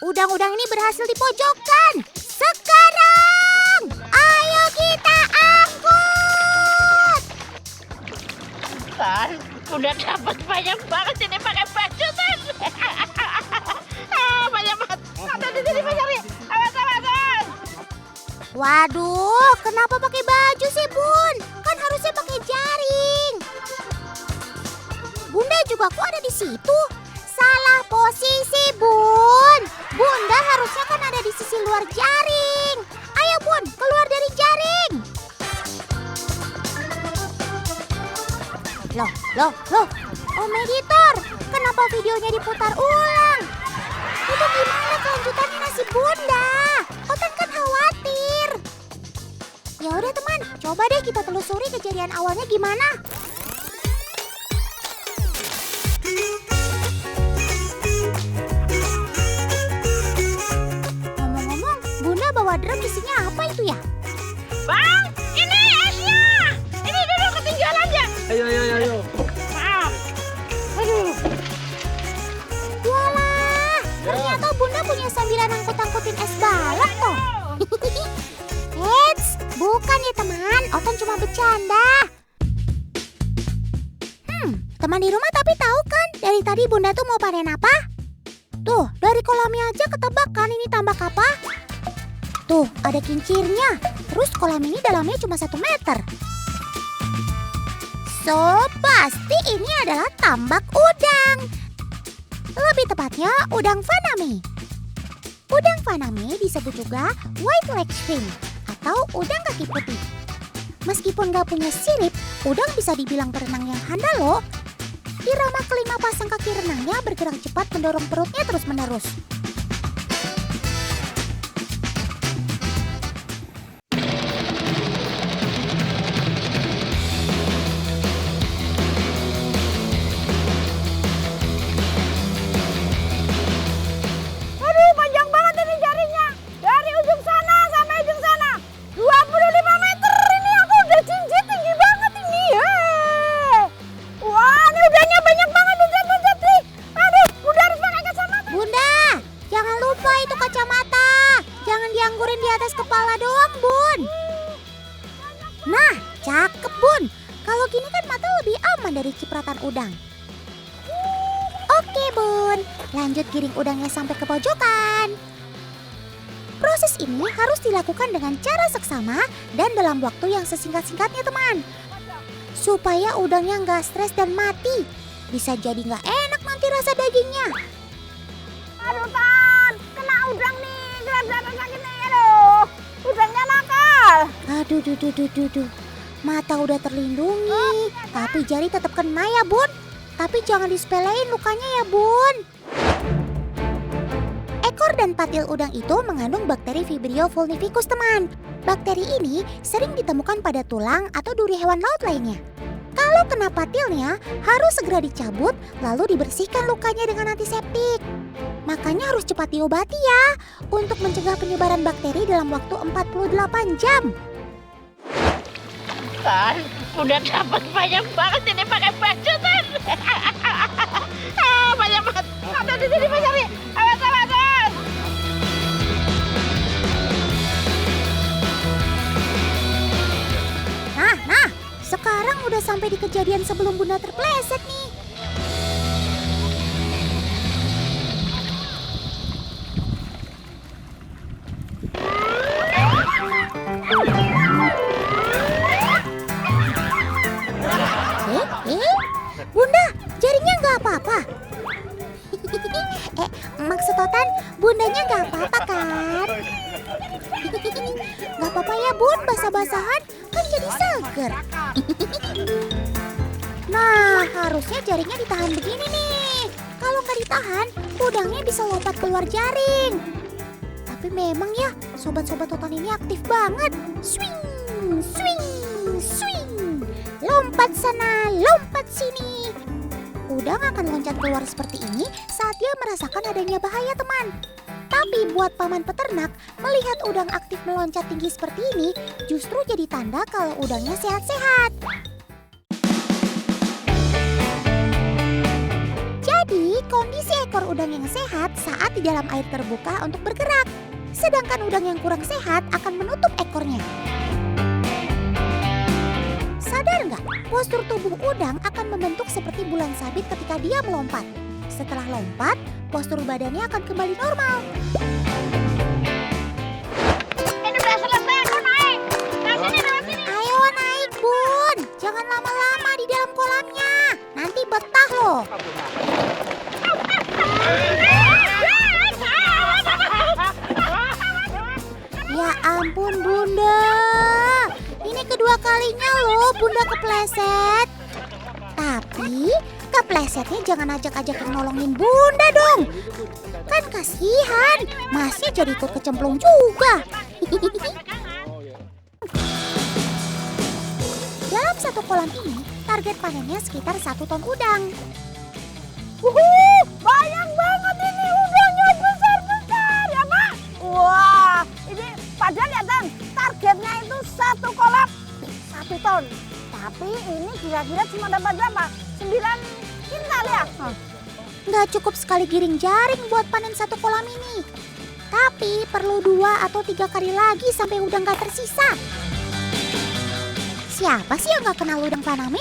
udang-udang ini berhasil dipojokkan. Sekarang, ayo kita angkut. Tan, udah dapat banyak banget ini pakai baju, Tan. Banyak banget. Ada di sini banyak nih. Awas, Tan. Waduh, kenapa pakai baju sih, Bun? Kan harusnya pakai jaring. Bunda juga kok ada di situ? Salah posisi, Bun. Bunda harusnya kan ada di sisi luar jaring. Ayo, Bun, keluar dari jaring. Loh. Om editor, kenapa videonya diputar ulang? Itu gimana kelanjutannya nasib Bunda? Otan kan khawatir. Ya udah teman, coba deh kita telusuri kejadian awalnya gimana. Ngomong-ngomong, Bunda bawa drum isinya apa itu ya? Bang, ini esnya. Ini dulu ketinggalan ya. Ayo. Maaf. Aduh. Walah, ternyata Bunda punya sambilan angkut-angkutin es balok toh. Eits, bukan ya teman, Otan cuma bercanda. Teman di rumah tapi tahu kan dari tadi Bunda tuh mau panen apa? Tuh, dari kolamnya aja ketebak kan ini tambak apa? Tuh, ada kincirnya. Terus kolam ini dalamnya cuma 1 meter. So, pasti ini adalah tambak udang. Lebih tepatnya udang faname. Udang faname disebut juga white leg shrimp atau udang kaki putih. Meskipun gak punya sirip, udang bisa dibilang berenang yang handal loh. Irama kelima pasang kaki renangnya bergerak cepat mendorong perutnya terus-menerus. Aduh, panjang banget ini jaringnya. Dari ujung sana sampai ujung sana. 25 meter ini aku udah jinjit tinggi banget ini. Wah, ini udangnya banyak banget loncat-loncat nih. Aduh, udah harus pakai kacamata. Bunda, jangan lupa itu kacamata. Jangan dianggurin di atas kepala doang, Bun. Nah, cakep, Bun. Kalau gini kan mata lebih aman dari cipratan udang. Oke, Bun. Lanjut giring udangnya sampai ke pojokan. Proses ini harus dilakukan dengan cara seksama dan dalam waktu yang sesingkat-singkatnya, teman. Supaya udangnya nggak stres dan mati. Bisa jadi nggak enak nanti rasa dagingnya. Aduh, Tan, kena udang nih. Kelihatan sakit nih. Aduh, udangnya nakal. Aduh. Mata udah terlindungi, tapi jari tetap kena ya, Bun. Tapi jangan disepelein lukanya ya, Bun. Ekor dan patil udang itu mengandung bakteri Vibrio vulnificus, teman. Bakteri ini sering ditemukan pada tulang atau duri hewan laut lainnya. Kalau kena patilnya, harus segera dicabut lalu dibersihkan lukanya dengan antiseptik. Makanya harus cepat diobati ya, untuk mencegah penyebaran bakteri dalam waktu 48 jam. Tan, udah dapat banyak banget ini pakai baju, Tan. Banyak banget. Ada di sini banyak nih. Awas, Tan. Nah, sekarang udah sampai di kejadian sebelum Bunda terpleset nih. Bunda, jaringnya nggak apa-apa. Maksud Otan, bundanya nggak apa-apa kan? Nggak apa-apa ya, Bun, basah-basahan kan jadi seger. Nah, harusnya jaringnya ditahan begini nih. Kalau nggak ditahan, udangnya bisa lompat keluar jaring. Tapi memang ya, sobat-sobat Otan ini aktif banget. Swing. Lompat sana, lompat sini. Udang akan loncat keluar seperti ini saat dia merasakan adanya bahaya, teman. Tapi buat paman peternak, melihat udang aktif meloncat tinggi seperti ini justru jadi tanda kalau udangnya sehat-sehat. Jadi, kondisi ekor udang yang sehat saat di dalam air terbuka untuk bergerak. Sedangkan udang yang kurang sehat akan menutup ekornya. Sadar nggak? Postur tubuh udang akan membentuk seperti bulan sabit ketika dia melompat. Setelah lompat, postur badannya akan kembali normal. Ini udah selesai, aku naik. Lewat sini. Ayo naik, Bun. Jangan lama-lama di dalam kolamnya. Nanti betah loh. Ya ampun, Bunda. Ini kedua kalinya loh Bunda kepleset. Tapi keplesetnya jangan ajak-ajak yang nolongin Bunda dong. Kan kasihan, Masnya jadi ikut kecemplung juga. Dalam satu kolam ini, target panennya sekitar 1 ton udang. Banyak banget ini udangnya, besar-besar ya Pak. Wah, ini padahal ya Tan, targetnya itu 1 kolam 1 ton. Tapi ini kira-kira cuma dapat berapa? 9 kintal ya? Nggak cukup sekali giring jaring buat panen 1 kolam ini. Tapi perlu 2 atau 3 kali lagi sampai udang nggak tersisa. Siapa sih yang nggak kenal udang Faname?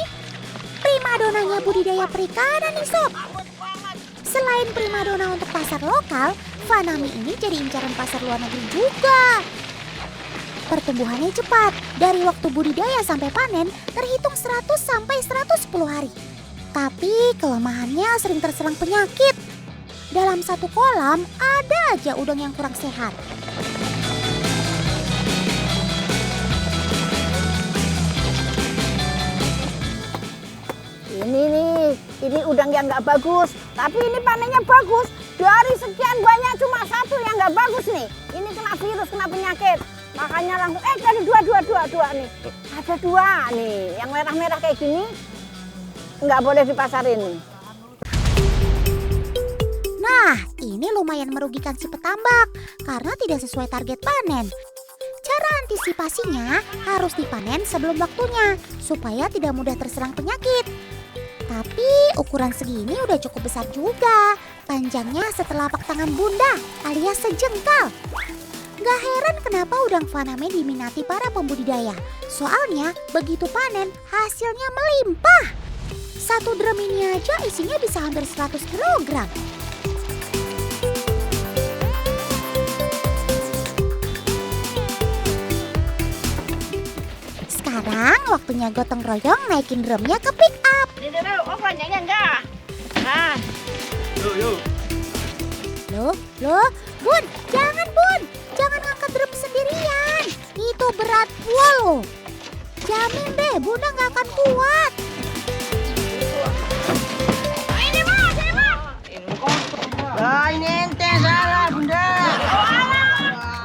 Primadonanya budidaya perikanan nih sob. Selain primadona untuk pasar lokal, Faname ini jadi incaran pasar luar negeri juga. Pertumbuhannya cepat, dari waktu budidaya sampai panen terhitung 100 sampai 110 hari. Tapi kelemahannya sering terserang penyakit. Dalam 1 kolam ada aja udang yang kurang sehat. Ini udang yang nggak bagus. Tapi ini panennya bagus. Dari sekian banyak cuma 1 yang nggak bagus nih. Ini kena virus, kena penyakit. Makanya langsung, tadi dua nih. Ada 2 nih, yang merah-merah kayak gini. Nggak boleh dipasarin nih. Nah, ini lumayan merugikan si petambak karena tidak sesuai target panen. Cara antisipasinya harus dipanen sebelum waktunya supaya tidak mudah terserang penyakit. Tapi ukuran segini udah cukup besar juga. Panjangnya setelapak tangan Bunda alias sejengkal. Gak heran kenapa udang Faname diminati para pembudidaya. Soalnya begitu panen hasilnya melimpah. 1 drum ini aja isinya bisa hampir 100 kg. Sekarang waktunya gotong royong naikin drumnya ke pick up. Ini dulu, panjangnya enggak. Nah. Loh, Bun, jangan Bun. Jangan ngangkat drum sendirian. Itu berat gua loh. Jamin deh Bunda gak akan kuat. Ini Mas. Ini ente salah Bunda.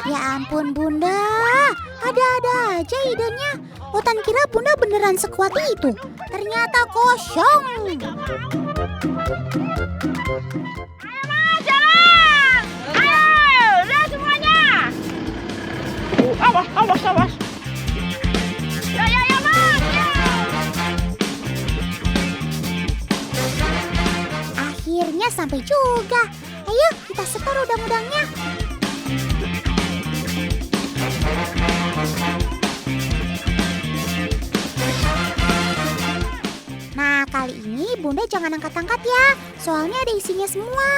Ya ampun Bunda, ada-ada aja idenya. Otan kira Bunda beneran sekuat itu. Ternyata kosong. Jalan! Ayo, udah semuanya. Awas. Ya, Mas. Ya. Akhirnya sampai juga. Ayo kita setor udang-udangnya. Nah, kali ini Bunda jangan angkat-angkat ya. Soalnya ada isinya semua.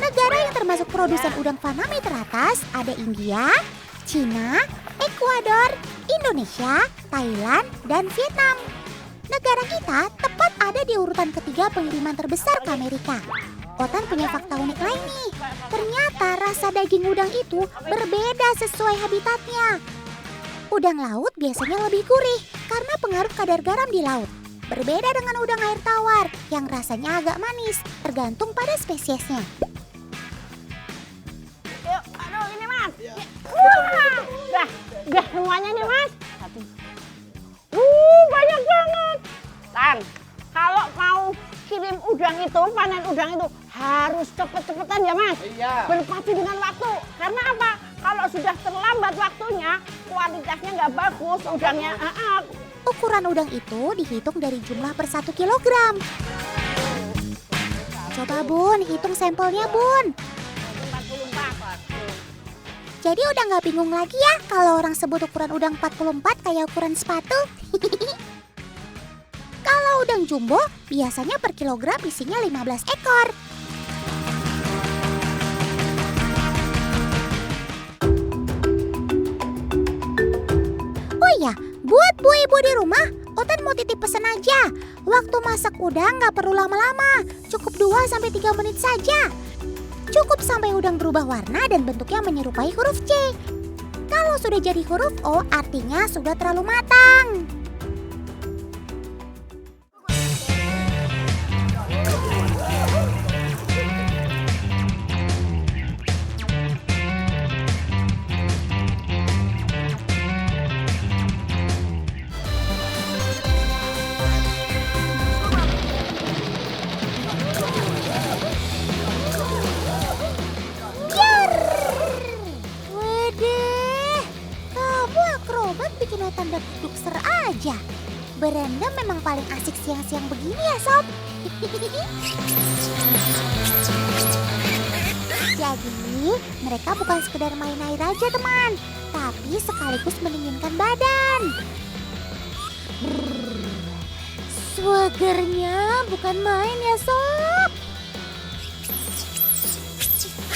Negara yang termasuk produsen udang Faname teratas ada India, Cina, Ekuador, Indonesia, Thailand, dan Vietnam. Negara kita tepat ada di urutan ketiga pengiriman terbesar ke Amerika. Otan punya fakta unik lain nih. Ternyata rasa daging udang itu berbeda sesuai habitatnya. Udang laut biasanya lebih gurih karena pengaruh kadar garam di laut. Berbeda dengan udang air tawar yang rasanya agak manis, tergantung pada spesiesnya. Yuk, aduh ini Mas. Wah, udah semuanya nih Mas. Banyak banget. Tan, kalau mau kirim udang itu, panen udang itu harus cepet-cepetan ya Mas. Iya. Berpacu dengan waktu. Karena apa? kalau sudah terlambat waktunya, kualitasnya nggak bagus udangnya. Ukuran udang itu dihitung dari jumlah per 1 kilogram. Coba Bun, hitung sampelnya Bun. 44. Jadi udah nggak bingung lagi ya kalau orang sebut ukuran udang 44 kayak ukuran sepatu. Kalau udang jumbo biasanya per kilogram isinya 15 ekor. Oh iya, buat bu ibu di rumah, Otan mau titip pesan aja. Waktu masak udang nggak perlu lama-lama, cukup 2-3 menit saja. Cukup sampai udang berubah warna dan bentuknya menyerupai huruf C. Kalau sudah jadi huruf O, artinya sudah terlalu matang. Bikin Otan deg-dug ser aja. Berendam memang paling asik siang-siang begini ya Sob. Jadi mereka bukan sekedar main air aja teman, tapi sekaligus mendinginkan badan. Swagernya bukan main ya Sob.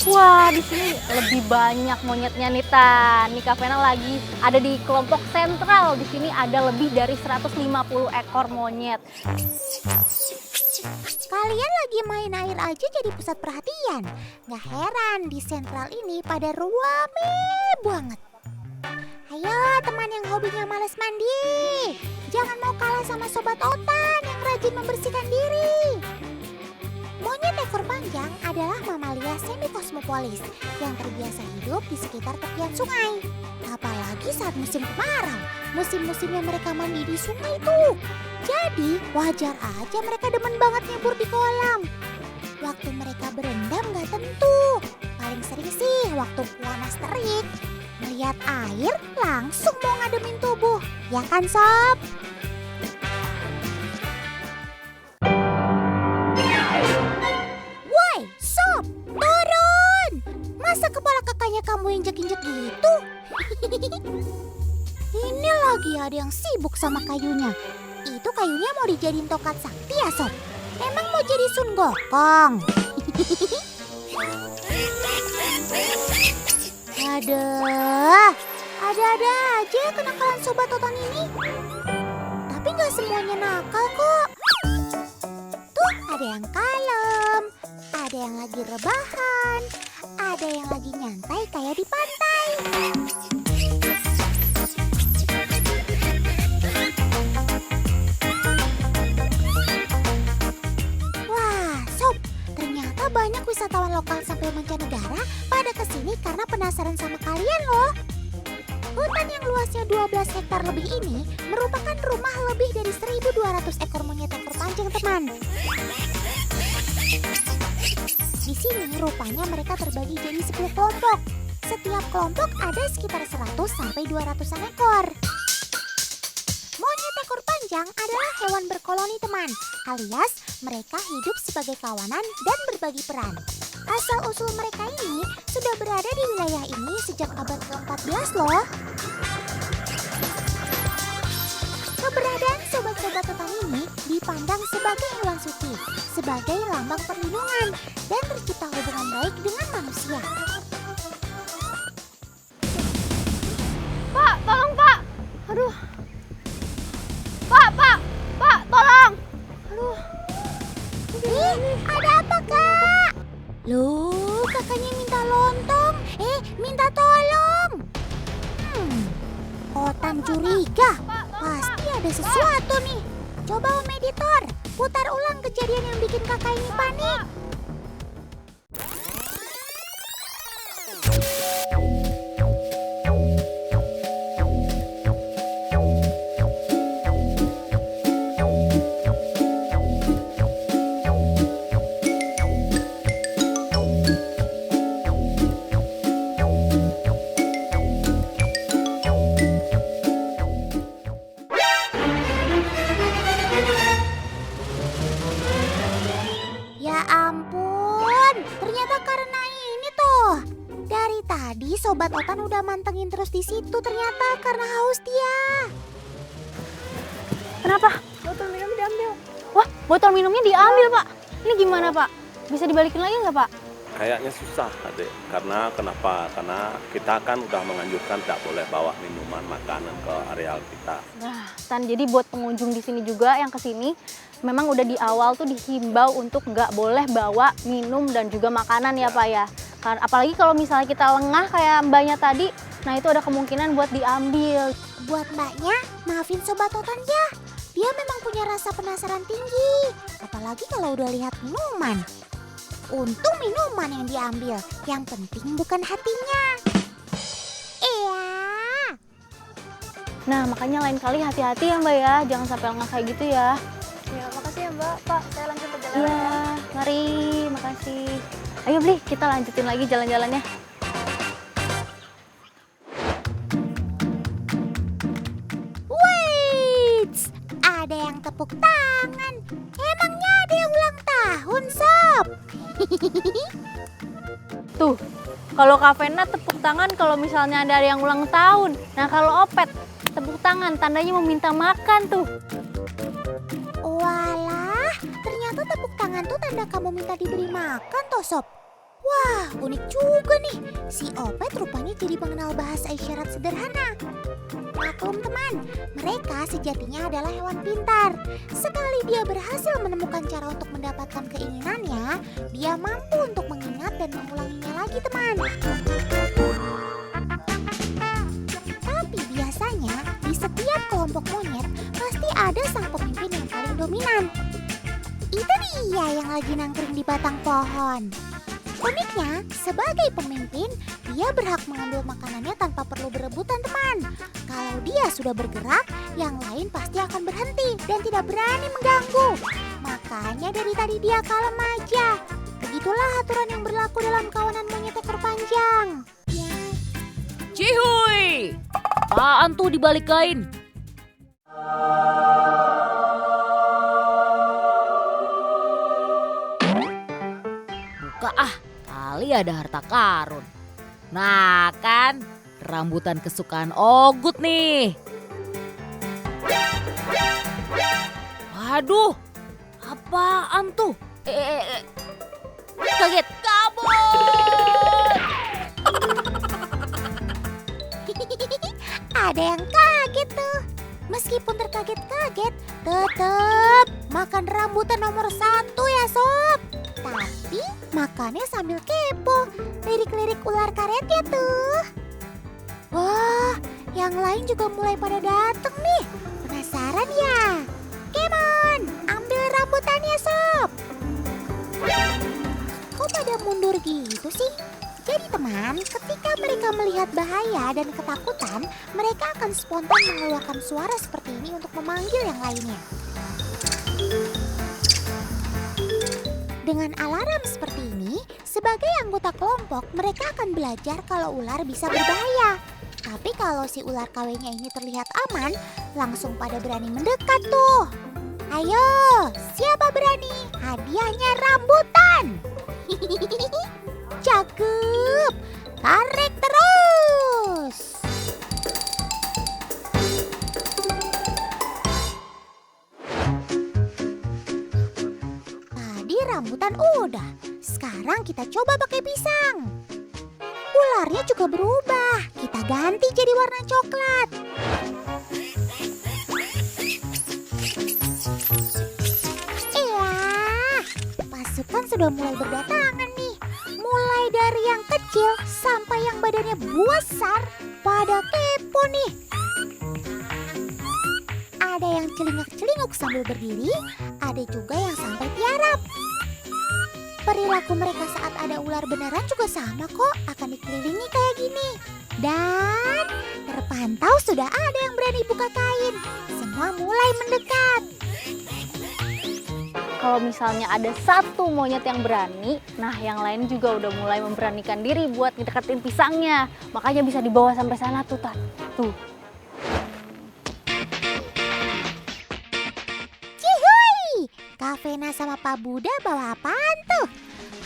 Wah, di sini lebih banyak monyetnya nih Tan. Nih Kak Vena lagi ada di kelompok sentral. Di sini ada lebih dari 150 ekor monyet. Kalian lagi main air aja jadi pusat perhatian. Gak heran di sentral ini pada rame banget. Ayo teman yang hobinya malas mandi, jangan mau kalah sama Sobat Otan yang rajin membersihkan diri. Monyet ekor panjang adalah mamalia semi-kosmopolis yang terbiasa hidup di sekitar tepian sungai. Apalagi saat musim kemarau, musim-musimnya mereka mandi di sungai tuh. Jadi wajar aja mereka demen banget nyebur di kolam. Waktu mereka berendam gak tentu. Paling sering sih waktu panas terik. Melihat air langsung mau ngademin tubuh. Ya kan Sob? Sob, turun! Masa kepala kakaknya kamu injek-injek gitu? Ini lagi ada yang sibuk sama kayunya. Itu kayunya mau dijadiin tongkat sakti ya Sob? Emang mau jadi Sun Gokong? Aduh, ada-ada aja ya kenakalan Sobat Otan ini. Tapi gak semuanya nakal kok. Tuh ada yang kalem, ada yang lagi rebahan, ada yang lagi nyantai kayak di pantai. Wah, Sob, ternyata banyak wisatawan lokal sampai mancanegara pada kesini karena penasaran sama kalian loh. Hutan yang luasnya 12 hektar lebih ini merupakan rumah lebih dari 1.200 ekor monyet ekor panjang teman. Di sini rupanya mereka terbagi jadi 10 kelompok. Setiap kelompok ada sekitar 100-200 ekor. Monyet ekor panjang adalah hewan berkoloni teman, alias mereka hidup sebagai kawanan dan berbagi peran. Asal-usul mereka ini sudah berada di wilayah ini sejak abad ke-14 loh. Keberadaan sobat-sobat Otan ini dipandang sebagai hewan suci, sebagai lambang perlindungan, dan tercipta hubungan baik dengan manusia. Pak, tolong Pak. Aduh. Pak, tolong. Aduh. Ada apa Kak? Loh, kakaknya minta lontong. Minta tolong. Otan curiga. Pasti ada sesuatu nih. Coba Om Editor, putar ulang kejadian yang bikin kakak ini panik. Sobat Otan udah mantengin terus di situ ternyata karena haus dia. Kenapa? Botol minum diambil. Wah, botol minumnya diambil, Pak. Ini gimana, Pak? Bisa dibalikin lagi nggak, Pak? Kayaknya susah, Adik. Karena kenapa? Karena kita kan udah menganjurkan tidak boleh bawa minuman, makanan ke areal kita. Nah, Tan, jadi buat pengunjung di sini juga yang ke sini, memang udah di awal tuh dihimbau untuk nggak boleh bawa minum dan juga makanan ya, Pak ya. Karena apalagi kalau misalnya kita lengah kayak mbaknya tadi, nah itu ada kemungkinan buat diambil. Buat mbaknya, maafin Sobat Otan ya. Dia memang punya rasa penasaran tinggi. Apalagi kalau udah lihat minuman. Untung minuman yang diambil. Yang penting bukan hatinya. Iya. Nah, makanya lain kali hati-hati ya, Mbak ya. Jangan sampai lengah kayak gitu ya. Ya, makasih ya Mbak. Pak, saya lanjut perjalanan. Iya, mari. Makasih. Ayo, Bli, kita lanjutin lagi jalan-jalannya. Wait, ada yang tepuk tangan. Emangnya ada yang ulang tahun, Sob? Tuh, kalau Kak Vena tepuk tangan kalau misalnya ada yang ulang tahun. Nah, kalau Opet tepuk tangan tandanya meminta makan tuh. Walah, ternyata tepuk tangan tuh tanda kamu minta diberi makan toh, Sob. Wah, unik juga nih. Si Opet rupanya jadi pengenal bahasa isyarat sederhana. Maklum teman, mereka sejatinya adalah hewan pintar. Sekali dia berhasil menemukan cara untuk mendapatkan keinginannya, dia mampu untuk mengingat dan mengulanginya lagi, teman. Tapi biasanya di setiap kelompok monyet pasti ada sang pemimpin yang paling dominan. Itu dia yang lagi nangkring di batang pohon. Uniknya, sebagai pemimpin, dia berhak mengambil makanannya tanpa perlu berebutan, teman. Kalau dia sudah bergerak, yang lain pasti akan berhenti dan tidak berani mengganggu. Makanya dari tadi dia kalem aja. Begitulah aturan yang berlaku dalam kawanan monyet ekor panjang. Cihuy! Apaan tuh dibalik kain? Buka ah, kali ada harta karun. Nah kan, rambutan kesukaan Ogut nih. Waduh, apaan tuh? Kaget, kabur! Ada yang kaget tuh. Meskipun terkaget-kaget, tetap makan rambutan nomor 1 ya, Sob. Tapi makannya sambil kepo, lirik-lirik ular karetnya tuh. Wah, yang lain juga mulai pada dateng nih. Penasaran ya? Come on, ambil rambutannya, Sob. Kok pada mundur gitu sih? Jadi teman, ketika mereka melihat bahaya dan ketakutan, mereka akan spontan mengeluarkan suara seperti ini untuk memanggil yang lainnya. Dengan alarm seperti ini, sebagai anggota kelompok, mereka akan belajar kalau ular bisa berbahaya. Tapi kalau si ular KW-nya ini terlihat aman, langsung pada berani mendekat tuh. Ayo, siapa berani? Hadiahnya rambutan. Cakep, tarik terus. Tadi rambutan udah, sekarang kita coba pakai pisang. Ularnya juga berubah, kita ganti jadi warna coklat. Iya, pasukan sudah mulai berdatangan nih. Mulai dari yang kecil sampai yang badannya besar, pada kepo nih. Ada yang celingak-celinguk sambil berdiri, ada juga yang sampai tiarap. Perilaku mereka saat ada ular beneran juga sama kok, akan dikelilingi kayak gini. Dan terpantau sudah ada yang berani buka kain. Semua mulai mendekat. Kalau misalnya ada satu monyet yang berani, nah yang lain juga udah mulai memberanikan diri buat ngedeketin pisangnya. Makanya bisa dibawa sampai sana tuh, Tan. Tuh. Cihuy! Kak Vena sama Pak Buddha bawa apaan tuh?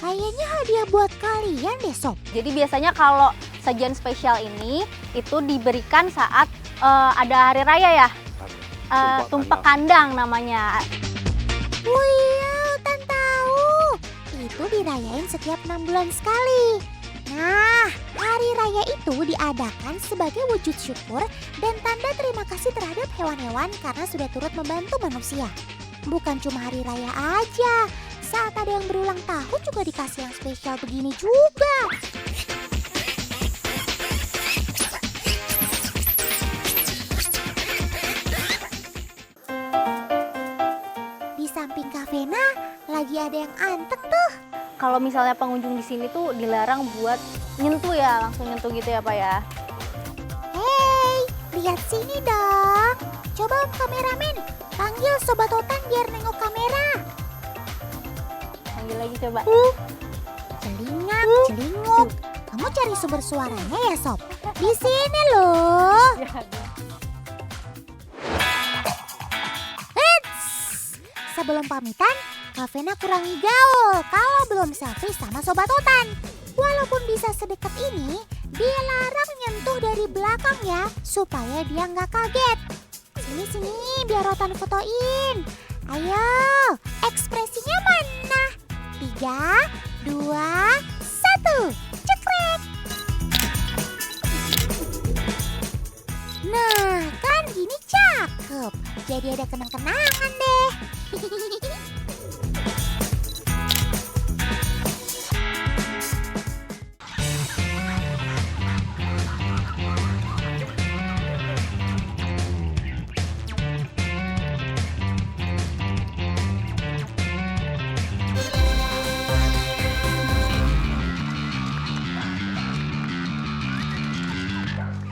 Kayaknya hadiah buat kalian deh, Sob. Jadi biasanya kalau sajian spesial ini itu diberikan saat ada hari raya ya, tumpeng kandang namanya. Wih, Tan tahu. Itu dirayain setiap 6 bulan sekali. Nah, hari raya itu diadakan sebagai wujud syukur dan tanda terima kasih terhadap hewan-hewan karena sudah turut membantu manusia. Bukan cuma hari raya aja, saat ada yang berulang tahun juga dikasih yang spesial begini juga. Di samping Kavena, lagi ada yang anteng tuh. Kalau misalnya pengunjung di sini tuh dilarang buat nyentuh ya, langsung nyentuh gitu ya Pak ya. Hei, lihat sini dong. Coba Om Kameramen, panggil Sobat Otan biar nengok kamera. Panggil lagi coba. Celingak, celinguk. Kamu cari sumber suaranya ya, Sob? Di sini loh. Eits! Sebelum pamitan, Kavena kurangi gaul kalau belum selfie sama Sobat Otan. Walaupun bisa sedekat ini, dia larang nyentuh dari belakang ya, supaya dia nggak kaget. Sini, biar Otan fotoin. Ayo, ekspresinya mana? 3, 2, 1, cekrek. Nah, kan gini cakep. Jadi ada kenang-kenangan deh.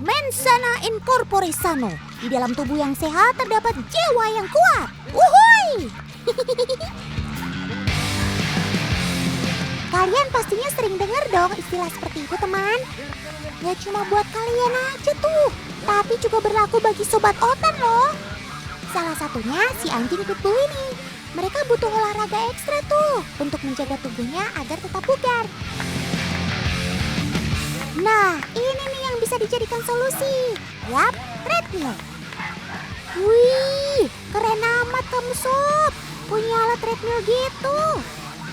Mensana incorpore sano. Di dalam tubuh yang sehat terdapat jiwa yang kuat. Uhuy! Kalian pastinya sering dengar dong istilah seperti itu, teman. Gak cuma buat kalian aja tuh, tapi juga berlaku bagi Sobat Otan loh. Salah satunya si anjing pitbull ini. Mereka butuh olahraga ekstra tuh untuk menjaga tubuhnya agar tetap bugar. Nah, ini nih yang bisa dijadikan solusi. Yap, treadmill. Wih, keren amat kamu Sob. Punya alat treadmill gitu.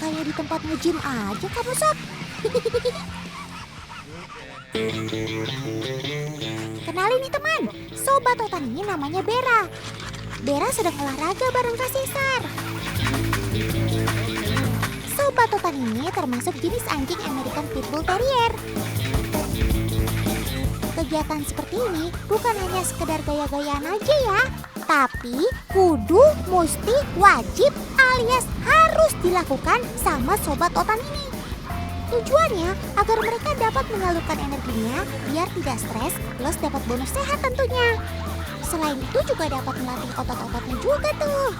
Kayak di tempat nge-gym aja kamu Sob. Kenalin nih teman, Sobat Otan ini namanya Bera. Bera sedang olahraga bareng Kak Cesar. Sobat Otan ini termasuk jenis anjing American Pitbull Terrier. Kegiatan seperti ini bukan hanya sekedar gaya-gayaan aja ya, tapi kudu, mesti, wajib alias harus dilakukan sama Sobat Otan ini. Tujuannya agar mereka dapat mengalurkan energinya biar tidak stres plus dapat bonus sehat tentunya. Selain itu juga dapat melatih otot-ototnya juga tuh.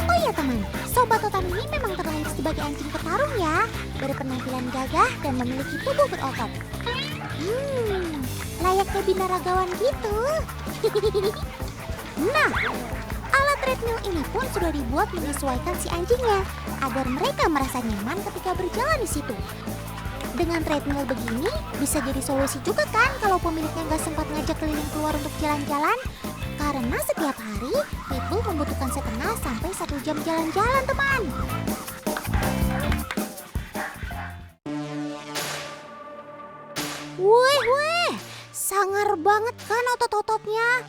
Oh iya teman, Sobat Otan ini memang terlahir sebagai anjing petarung ya, berpenampilan gagah dan memiliki tubuh berotot. Layaknya binaragawan gitu. Nah, alat treadmill ini pun sudah dibuat menyesuaikan si anjingnya agar mereka merasa nyaman ketika berjalan di situ. Dengan treadmill begini bisa jadi solusi juga kan kalau pemiliknya nggak sempat ngajak keliling keluar untuk jalan-jalan. Karena setiap hari Pitbull membutuhkan setengah sampai 1 jam jalan-jalan teman. Wih, sangar banget kan otot-ototnya.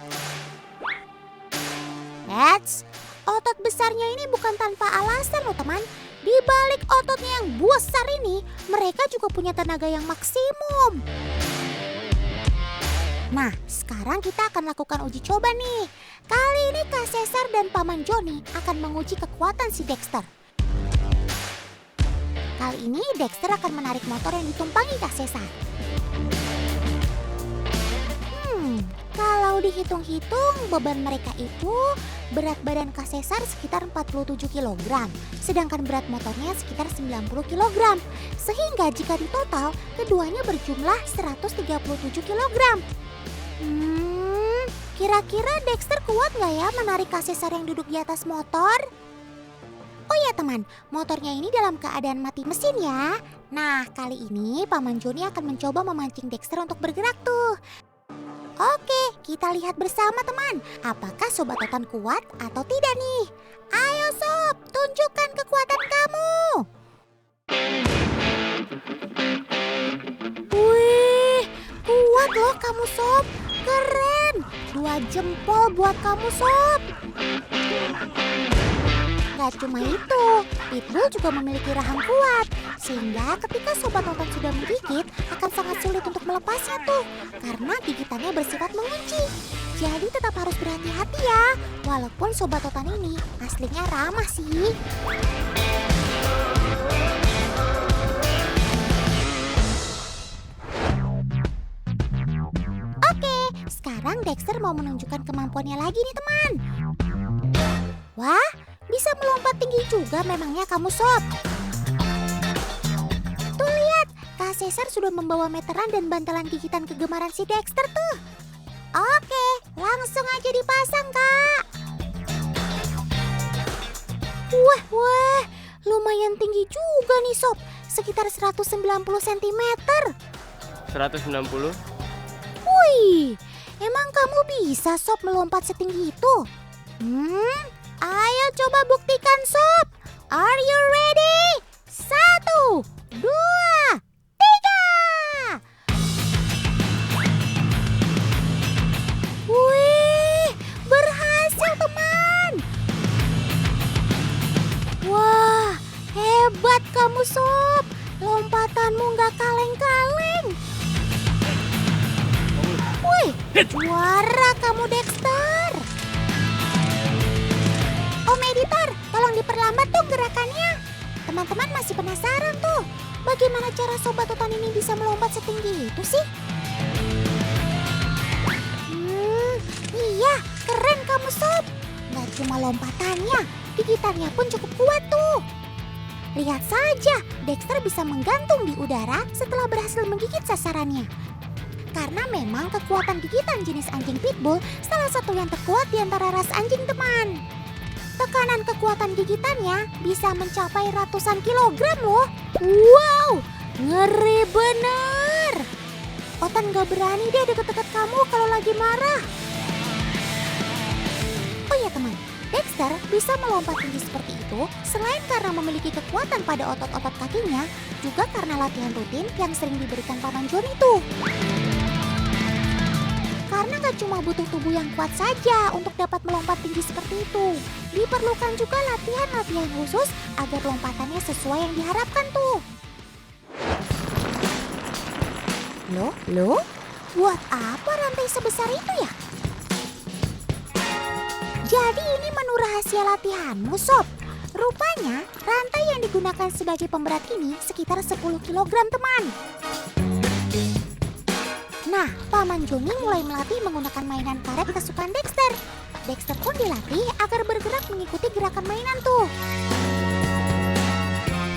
Eits, otot besarnya ini bukan tanpa alasan loh teman. Di balik ototnya yang besar ini, mereka juga punya tenaga yang maksimum. Nah, sekarang kita akan lakukan uji coba nih. Kali ini Kak Cesar dan Paman Joni akan menguji kekuatan si Dexter. Kali ini Dexter akan menarik motor yang ditumpangi Kak Cesar. Kalau dihitung-hitung beban mereka itu berat badan Kak Cesar sekitar 47 kg, sedangkan berat motornya sekitar 90 kg. Sehingga jika ditotal, keduanya berjumlah 137 kg. Kira-kira Dexter kuat nggak ya menarik Kak Cesar yang duduk di atas motor? Oh ya ya teman, motornya ini dalam keadaan mati mesin ya. Nah, kali ini Paman Joni akan mencoba memancing Dexter untuk bergerak tuh. Oke, kita lihat bersama teman, apakah Sobat Totan kuat atau tidak nih? Ayo Sob, tunjukkan kekuatan kamu. Wih, kuat loh kamu Sob, keren. 2 jempol buat kamu Sob. Gak cuma itu, Pitbull juga memiliki rahang kuat, sehingga ketika Sobat Totan sudah menggigit akan sangat sulit untuk melepasnya tuh, karena gigitannya bersifat mengunci. Jadi tetap harus berhati-hati ya, walaupun Sobat Totan ini aslinya ramah sih. Oke, sekarang Dexter mau menunjukkan kemampuannya lagi nih teman. Wah, bisa melompat tinggi juga memangnya kamu Sob. Tuh lihat, Kak Caesar sudah membawa meteran dan bantalan gigitan kegemaran si Dexter tuh. Oke, langsung aja dipasang Kak. Wah, lumayan tinggi juga nih Sob, sekitar 190 cm. 190? Wih, emang kamu bisa Sob melompat setinggi itu? Ayo coba buktikan Sob. Are you ready? 1, 2, 3. Wih, berhasil teman. Wah, hebat kamu Sob. Lompatanmu gak kaleng-kaleng. Wih, juara kamu Dexter. Om Editor, tolong diperlambat tuh gerakannya. Teman-teman masih penasaran tuh, bagaimana cara Sobat Totan ini bisa melompat setinggi itu sih? Iya, keren kamu Sob. Gak cuma lompatannya, gigitannya pun cukup kuat tuh. Lihat saja, Dexter bisa menggantung di udara setelah berhasil menggigit sasarannya. Karena memang kekuatan gigitan jenis anjing Pitbull salah satu yang terkuat di antara ras anjing teman. Tekanan kekuatan gigitannya bisa mencapai ratusan kilogram loh. Wow, ngeri bener. Otan gak berani deh deket-deket kamu kalau lagi marah. Oh iya teman, Dexter bisa melompat tinggi seperti itu selain karena memiliki kekuatan pada otot-otot kakinya, juga karena latihan rutin yang sering diberikan Paman Joni tuh. Karena gak cuma butuh tubuh yang kuat saja untuk dapat melompat tinggi seperti itu, diperlukan juga latihan-latihan khusus agar lompatannya sesuai yang diharapkan tuh. Loh? Buat apa rantai sebesar itu ya? Jadi ini menu rahasia latihanmu Sob. Rupanya rantai yang digunakan sebagai pemberat ini sekitar 10 kg teman. Nah, Paman Joni mulai melatih menggunakan mainan karet kesukaan Dexter. Dexter pun dilatih agar bergerak mengikuti gerakan mainan tuh.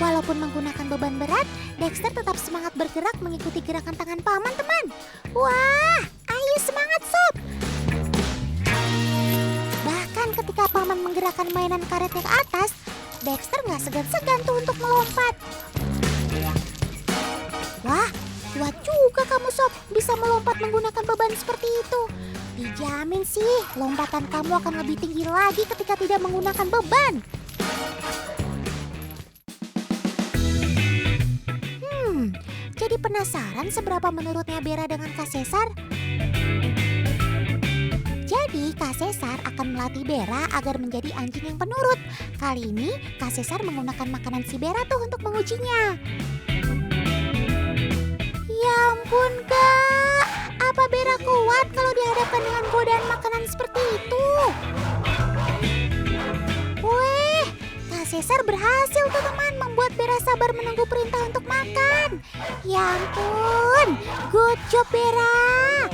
Walaupun menggunakan beban berat, Dexter tetap semangat bergerak mengikuti gerakan tangan Paman teman. Wah, ayo semangat Sob. Bahkan ketika Paman menggerakkan mainan karetnya ke atas, Dexter gak segan-segan tuh untuk melompat. Wah, kuat juga kamu Sob, bisa melompat menggunakan beban seperti itu. Dijamin sih, lompatan kamu akan lebih tinggi lagi ketika tidak menggunakan beban. Jadi penasaran seberapa menurutnya Bera dengan Kak Caesar? Jadi Kak Caesar akan melatih Bera agar menjadi anjing yang penurut. Kali ini Kak Caesar menggunakan makanan si Bera tuh untuk mengujinya. Ya ampun Kak, apa Bera kuat kalau dihadapkan dengan godaan makanan seperti itu? Wih, Kak Caesar berhasil tuh teman membuat Bera sabar menunggu perintah untuk makan. Ya ampun, good job Bera.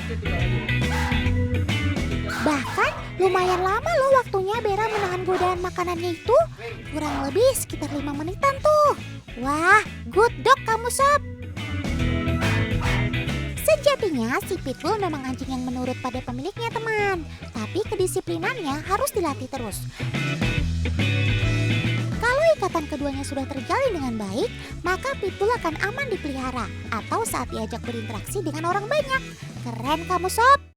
Bahkan lumayan lama loh waktunya Bera menahan godaan makanannya itu. Kurang lebih sekitar 5 menitan tuh. Wah, good dog kamu Sob. Sejatinya si Pitbull memang anjing yang menurut pada pemiliknya teman. Tapi kedisiplinannya harus dilatih terus. Kalau ikatan hubungan keduanya sudah terjalin dengan baik, maka pitbull akan aman dipelihara atau saat diajak berinteraksi dengan orang banyak. Keren kamu sob!